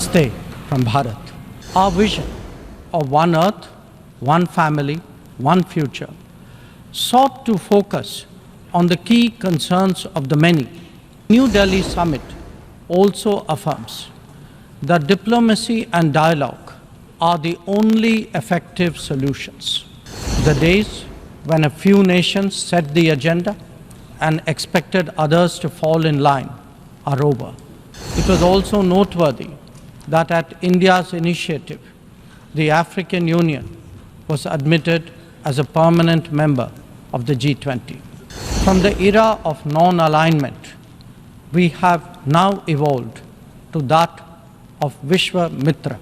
Namaste from Bharat. Our vision of one Earth, one family, one future sought to focus on the key concerns of the many. New Delhi summit also affirms that diplomacy and dialogue are the only effective solutions. The days when a few nations set the agenda and expected others to fall in line are over. It was also noteworthy that at India's initiative, the African Union was admitted as a permanent member of the G20. From the era of non-alignment, we have now evolved to that of Vishwa Mitra,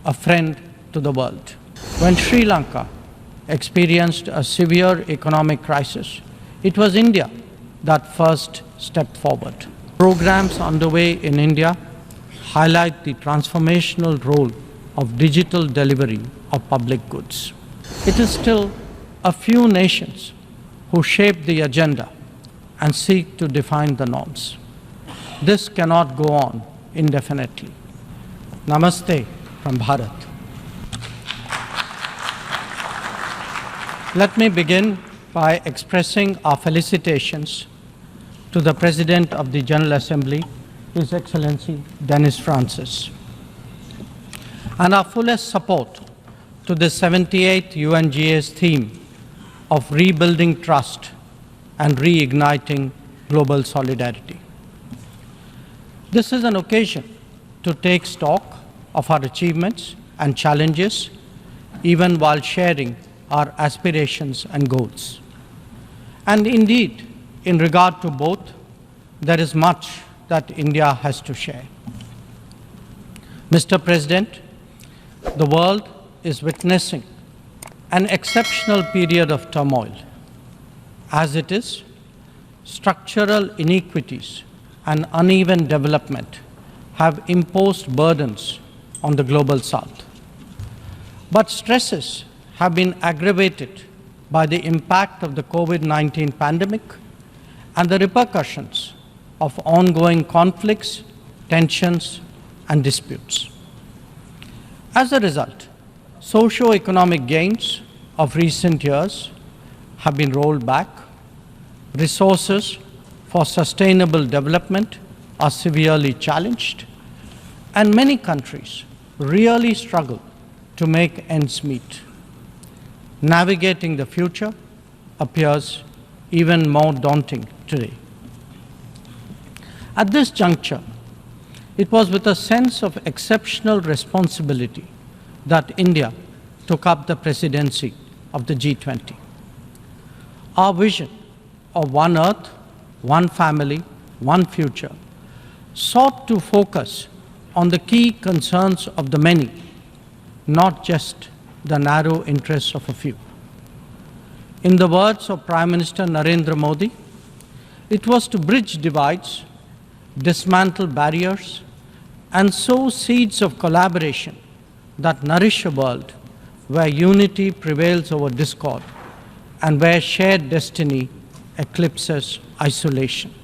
a friend to the world. When Sri Lanka experienced a severe economic crisis, it was India that first stepped forward. Programs underway in India highlight the transformational role of digital delivery of public goods. It is still a few nations who shape the agenda and seek to define the norms. This cannot go on indefinitely. Namaste from Bharat. Let me begin by expressing our felicitations to the President of the General Assembly, His Excellency Dennis Francis, and our fullest support to the 78th UNGA's theme of rebuilding trust and reigniting global solidarity. This is an occasion to take stock of our achievements and challenges, even while sharing our aspirations and goals. And indeed, in regard to both, there is much that India has to share. Mr. President, the world is witnessing an exceptional period of turmoil. As it is, structural inequities and uneven development have imposed burdens on the global South. But stresses have been aggravated by the impact of the COVID-19 pandemic and the repercussions of ongoing conflicts, tensions, and disputes. As a result, socio-economic gains of recent years have been rolled back, resources for sustainable development are severely challenged, and many countries really struggle to make ends meet. Navigating the future appears even more daunting today. At this juncture, it was with a sense of exceptional responsibility that India took up the presidency of the G20. Our vision of one Earth, one family, one future sought to focus on the key concerns of the many, not just the narrow interests of a few. In the words of Prime Minister Narendra Modi, it was to bridge divides, dismantle barriers, and sow seeds of collaboration that nourish a world where unity prevails over discord and where shared destiny eclipses isolation.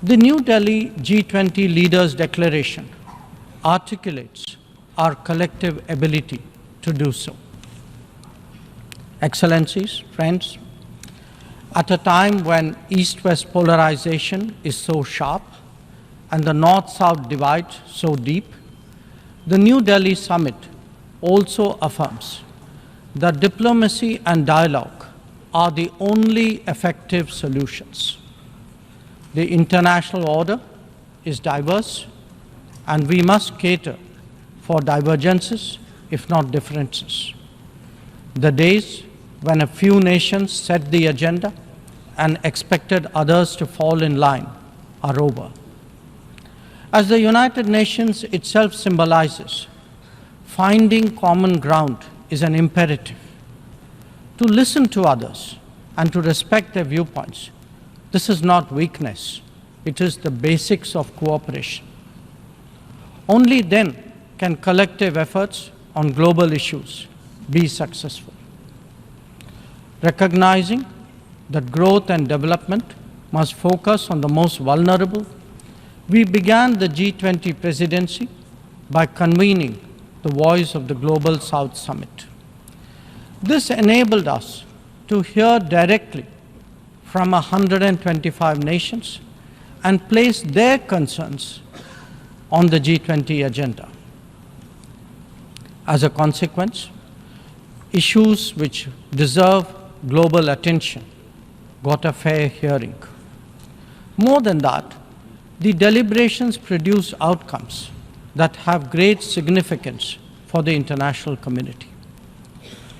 The New Delhi G20 Leaders' Declaration articulates our collective ability to do so. Excellencies, friends, at a time when East-West polarization is so sharp and the North-South divide so deep, the New Delhi summit also affirms that diplomacy and dialogue are the only effective solutions. The international order is diverse, and we must cater for divergences, if not differences. The days when a few nations set the agenda and expected others to fall in line are over. As the United Nations itself symbolizes, finding common ground is an imperative. To listen to others and to respect their viewpoints, this is not weakness, it is the basics of cooperation. Only then can collective efforts on global issues be successful. Recognizing that growth and development must focus on the most vulnerable, We began the G20 presidency by convening the Voice of the Global South Summit. This enabled us to hear directly from 125 nations and place their concerns on the G20 agenda. As a consequence, issues which deserve global attention got a fair hearing. More than that, the deliberations produce outcomes that have great significance for the international community.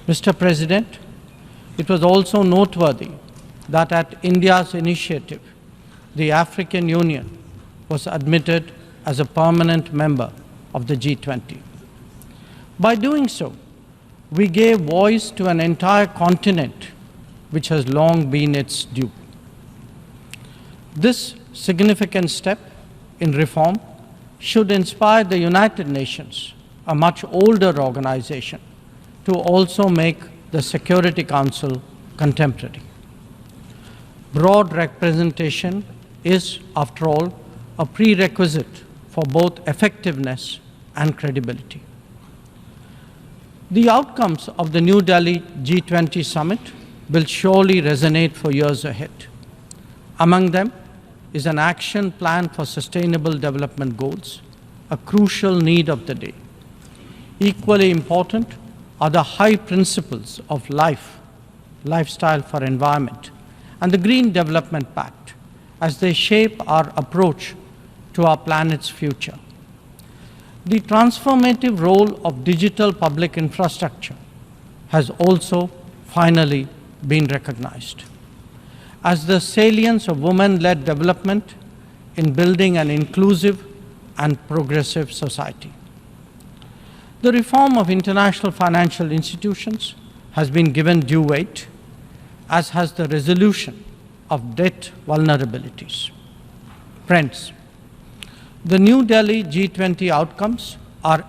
Mr. President, it was also noteworthy that at India's initiative, the African Union was admitted as a permanent member of the G20. By doing so, we gave voice to an entire continent which has long been its due. This significant step in reform should inspire the United Nations, a much older organization, to also make the Security Council contemporary. Broad representation is, after all, a prerequisite for both effectiveness and credibility. The outcomes of the New Delhi G20 summit will surely resonate for years ahead. Among them is an action plan for sustainable development goals, a crucial need of the day. Equally important are the high principles of lifestyle for environment, and the Green Development Pact as they shape our approach to our planet's future. The transformative role of digital public infrastructure has also finally been recognized, as the salience of women-led development in building an inclusive and progressive society. The reform of international financial institutions has been given due weight, as has the resolution of debt vulnerabilities. Friends, the New Delhi G20 outcomes are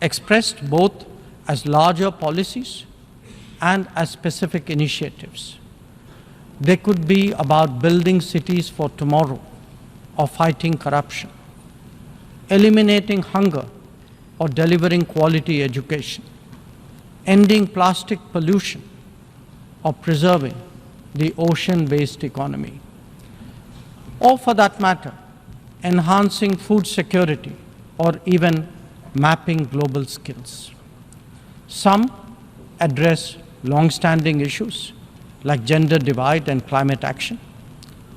expressed both as larger policies and as specific initiatives. They could be about building cities for tomorrow, or fighting corruption, eliminating hunger, or delivering quality education, ending plastic pollution, or preserving the ocean-based economy, or for that matter, enhancing food security, or even mapping global skills. Some address long-standing issues like gender divide and climate action.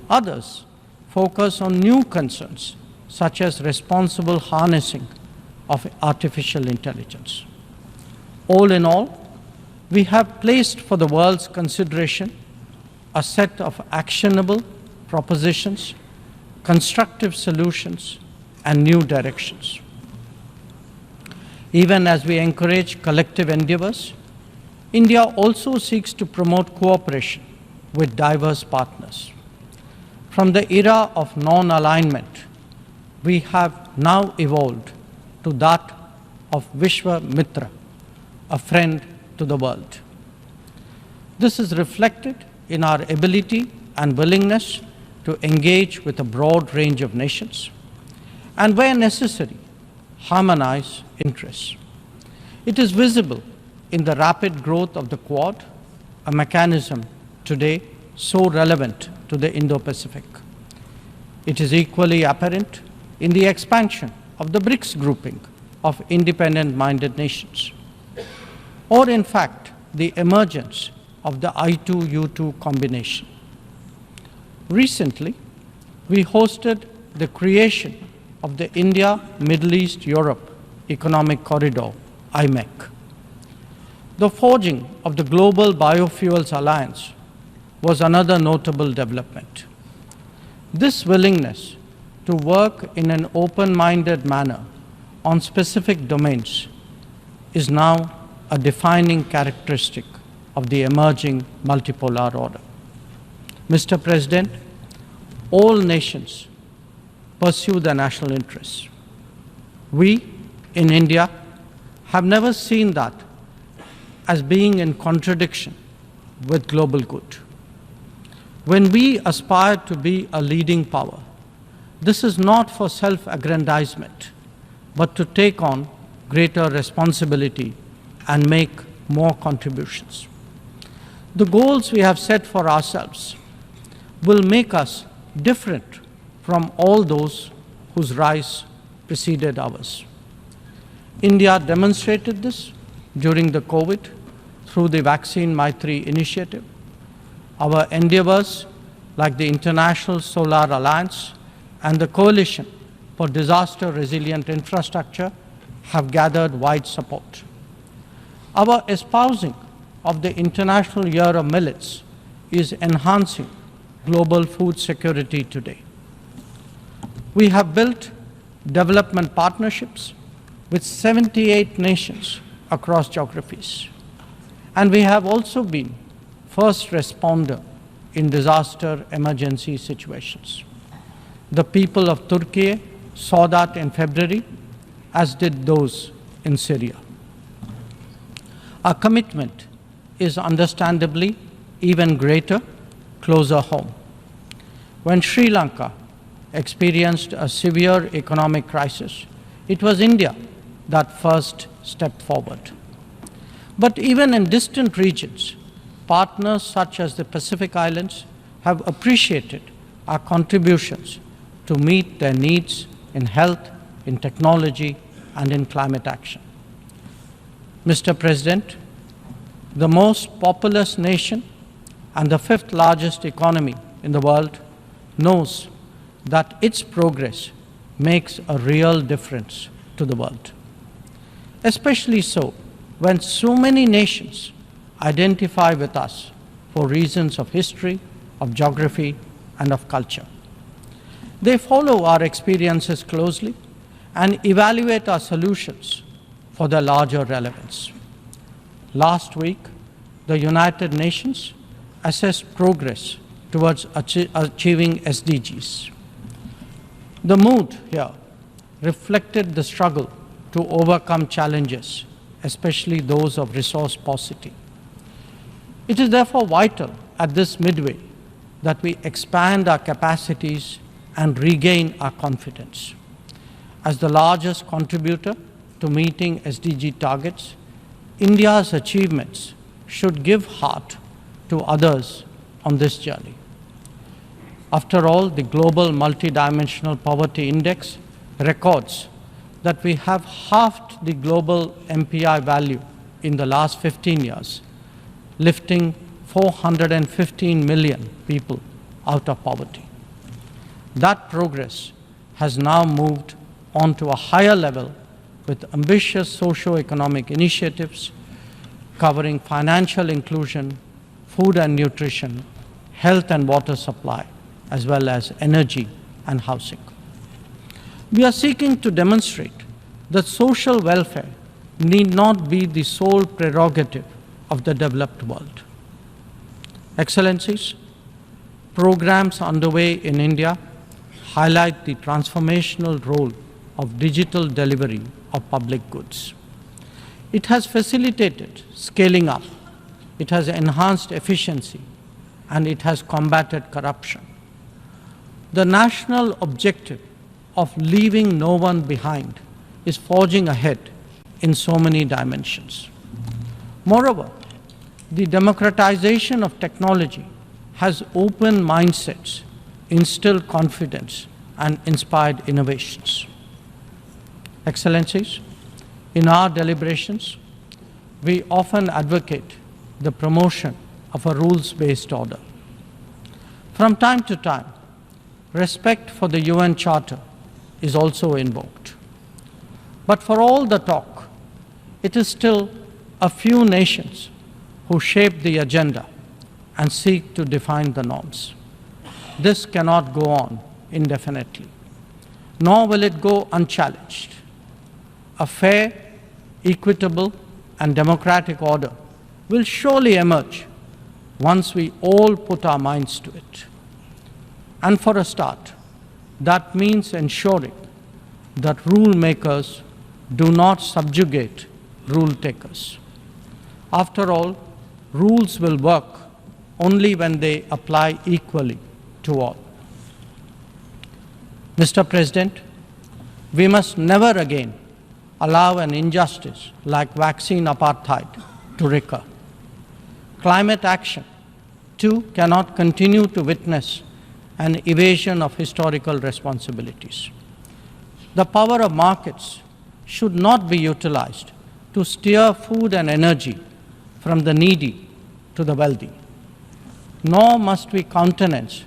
Others focus on new concerns such as responsible harnessing of artificial intelligence. All in all, we have placed for the world's consideration a set of actionable propositions, constructive solutions, and new directions. Even as we encourage collective endeavors, India also seeks to promote cooperation with diverse partners. From the era of non-alignment, we have now evolved to that of Vishwa Mitra, a friend to the world. This is reflected in our ability and willingness to engage with a broad range of nations, and where necessary, harmonize interests. It is visible in the rapid growth of the Quad, a mechanism today so relevant to the Indo-Pacific. It is equally apparent in the expansion of the BRICS grouping of independent-minded nations, or in fact, the emergence of the I2U2 combination. Recently, we hosted the creation of the India-Middle East-Europe Economic Corridor, IMEC. The forging of the Global Biofuels Alliance was another notable development. This willingness to work in an open-minded manner on specific domains is now a defining characteristic of the emerging multipolar order. Mr. President, all nations pursue their national interests. We, in India, have never seen that as being in contradiction with global good. When we aspire to be a leading power, This is not for self-aggrandizement, but to take on greater responsibility and make more contributions. The goals we have set for ourselves will make us different from all those whose rise preceded ours. India demonstrated this during the COVID through the Vaccine Maitri initiative. Our endeavors, like the International Solar Alliance and the Coalition for Disaster Resilient Infrastructure, have gathered wide support. Our espousing of the International Year of Millets is enhancing global food security today. We have built development partnerships with 78 nations across geographies. And we have also been first responder in disaster emergency situations. The people of Turkey saw that in February, as did those in Syria. Our commitment is understandably even greater closer home. When Sri Lanka experienced a severe economic crisis, it was India that first stepped forward. But even in distant regions, partners such as the Pacific Islands have appreciated our contributions to meet their needs in health, in technology, and in climate action. Mr. President, the most populous nation and the fifth largest economy in the world knows that its progress makes a real difference to the world. Especially so when so many nations identify with us for reasons of history, of geography, and of culture. They follow our experiences closely and evaluate our solutions for their larger relevance. Last week, the United Nations assessed progress towards achieving SDGs. The mood here reflected the struggle to overcome challenges, especially those of resource paucity. It is therefore vital at this midway that we expand our capacities and regain our confidence. As the largest contributor to meeting SDG targets, India's achievements should give heart to others on this journey. After all, the Global Multidimensional Poverty Index records that we have halved the global MPI value in the last 15 years, lifting 415 million people out of poverty. That progress has now moved on to a higher level with ambitious socio-economic initiatives covering financial inclusion, food and nutrition, health and water supply, as well as energy and housing. We are seeking to demonstrate that social welfare need not be the sole prerogative of the developed world. Excellencies, programs underway in India highlight the transformational role of digital delivery of public goods. It has facilitated scaling up, it has enhanced efficiency, and it has combated corruption. The national objective of leaving no one behind is forging ahead in so many dimensions. Moreover, the democratization of technology has opened mindsets, instilled confidence, and inspired innovations. Excellencies, in our deliberations, we often advocate the promotion of a rules-based order. From time to time, respect for the UN Charter is also invoked. But for all the talk, it is still a few nations who shape the agenda and seek to define the norms. This cannot go on indefinitely, nor will it go unchallenged. A fair, equitable, and democratic order will surely emerge once we all put our minds to it. And for a start, that means ensuring that rule makers do not subjugate rule takers. After all, rules will work only when they apply equally to all. Mr. President, we must never again allow an injustice like vaccine apartheid to recur. Climate action, too, cannot continue to witness an evasion of historical responsibilities. The power of markets should not be utilized to steer food and energy from the needy to the wealthy. Nor must we countenance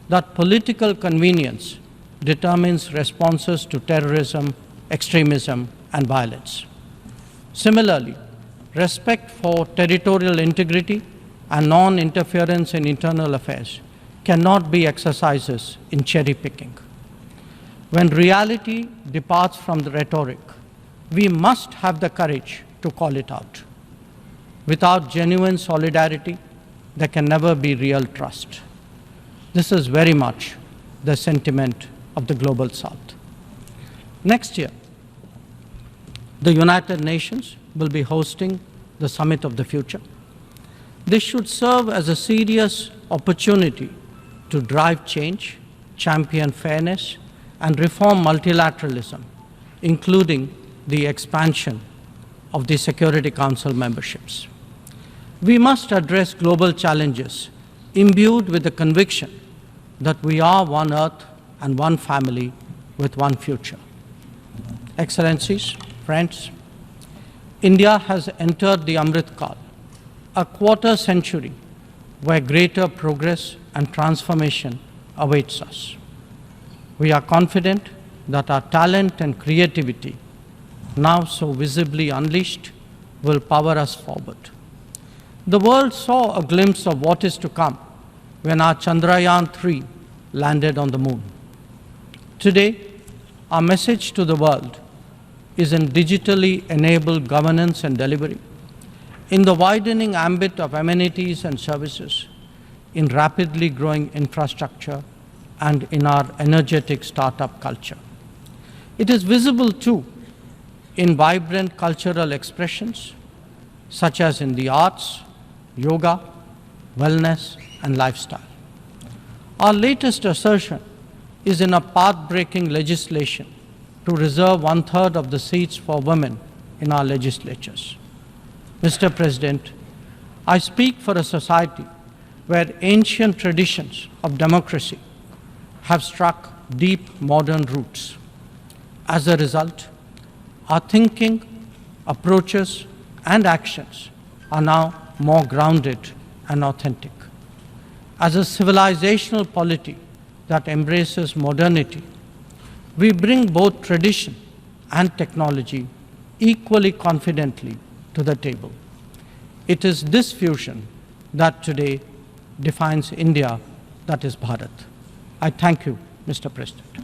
that political convenience determines responses to terrorism, extremism, and violence. Similarly, respect for territorial integrity and non-interference in internal affairs cannot be exercises in cherry-picking. When reality departs from the rhetoric, we must have the courage to call it out. Without genuine solidarity, there can never be real trust. This is very much the sentiment of the Global South. Next year, the United Nations will be hosting the Summit of the Future. This should serve as a serious opportunity to drive change, champion fairness, and reform multilateralism, including the expansion of the Security Council memberships. We must address global challenges imbued with the conviction that we are one Earth and one family with one future. Excellencies, friends, India has entered the Amrit Kal, a quarter century where greater progress and transformation awaits us. We are confident that our talent and creativity, now so visibly unleashed, will power us forward. The world saw a glimpse of what is to come when our Chandrayaan-3 landed on the moon. Today, our message to the world is in digitally enabled governance and delivery, in the widening ambit of amenities and services, in rapidly growing infrastructure, and in our energetic startup culture. It is visible too in vibrant cultural expressions, such as in the arts, yoga, wellness, and lifestyle. Our latest assertion is in a path-breaking legislation to reserve 1/3 of the seats for women in our legislatures. Mr. President, I speak for a society where ancient traditions of democracy have struck deep modern roots. As a result, our thinking, approaches, and actions are now more grounded and authentic. As a civilizational polity that embraces modernity, we bring both tradition and technology equally confidently to the table. It is this fusion that today defines India, that is Bharat. I thank you, Mr. President.